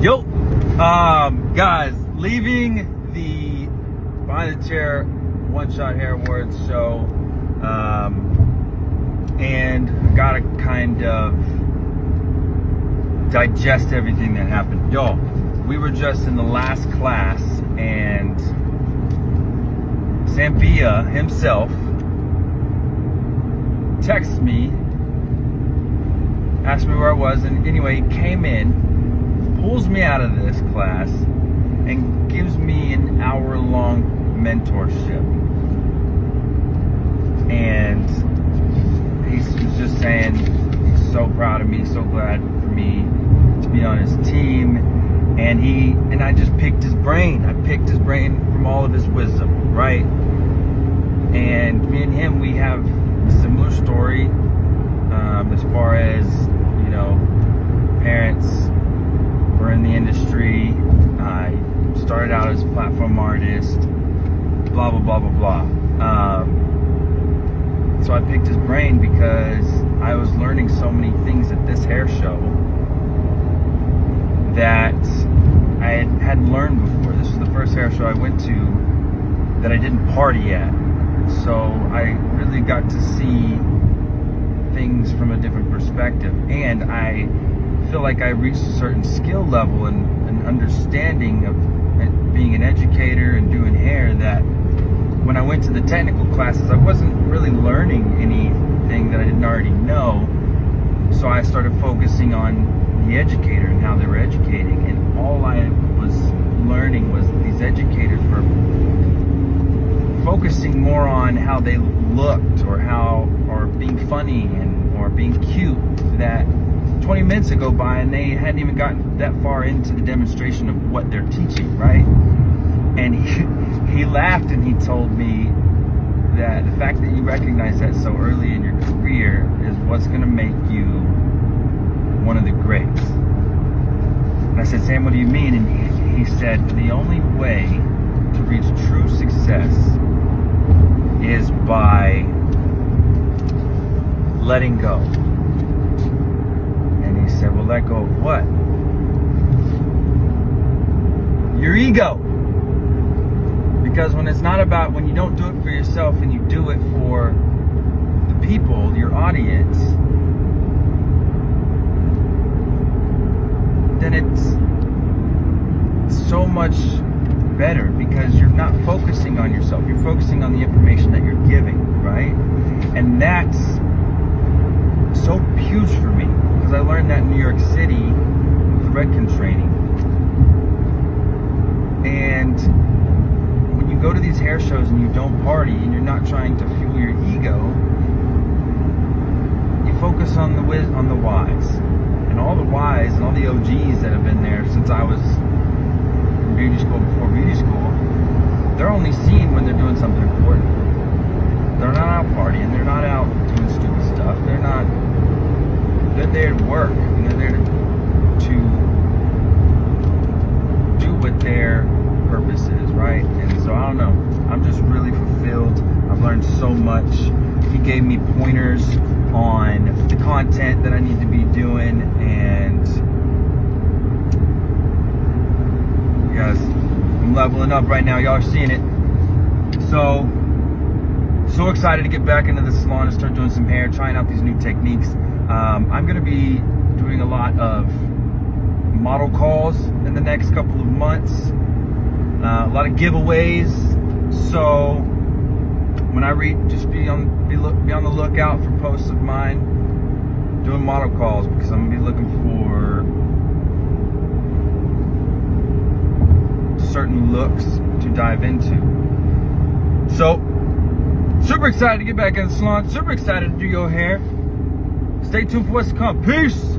Yo, guys, leaving the Behind the Chair One Shot Hair Awards show, and gotta kind of digest everything that happened. Yo, we were just in the last class, and Samvia himself texted me, asked me where I was, and anyway, he came in, pulls me out of this class, and gives me an hour-long mentorship. And he's just saying he's so proud of me, so glad for me to be on his team. And I just picked his brain. I picked his brain from all of his wisdom, right? And me and him, we have a similar story as far as, you know, parents were in the industry. I started out as a platform artist, blah, blah, blah, blah, blah. So I picked his brain because I was learning so many things at this hair show that I hadn't learned before. This was the first hair show I went to that I didn't party at. So I really got to see things from a different perspective. And I feel like I reached a certain skill level and an understanding of being an educator and doing hair that when I went to the technical classes, I wasn't really learning anything that I didn't already know. So I started focusing on the educator and how they were educating. And all I was learning was that these educators were focusing more on how they looked or being funny or being cute, that 20 minutes ago by and they hadn't even gotten that far into the demonstration of what they're teaching, right? And he laughed and he told me that the fact that you recognize that so early in your career is what's going to make you one of the greats. And I said, Sam, what do you mean? And he said, the only way to reach true success is by letting go. And he said, well, let go of what? Your ego. Because when you don't do it for yourself and you do it for the people, your audience, then it's so much better because you're not focusing on yourself. You're focusing on the information that you're giving, right? And that's so huge for me because I learned that in New York City with the Redken training. And when you go to these hair shows and you don't party and you're not trying to fuel your ego, you focus on the whys. And all the whys and all the OGs that have been there since I was in beauty school, before beauty school, they're only seen when they're doing something important. They're not out partying, they're not out doing stupid stuff, they're there to work, and they're there to do what their purpose is, right? And so I don't know, I'm just really fulfilled. I've learned so much. He gave me pointers on the content that I need to be doing, and you guys, I'm leveling up right now. Y'all are seeing it. So excited to get back into the salon and start doing some hair, trying out these new techniques. I'm gonna be doing a lot of model calls in the next couple of months, a lot of giveaways. So when I read, just be on the lookout for posts of mine doing model calls, because I'm gonna be looking for certain looks to dive into. So super excited to get back in the salon, super excited to do your hair. Stay tuned for what's to come. Peace.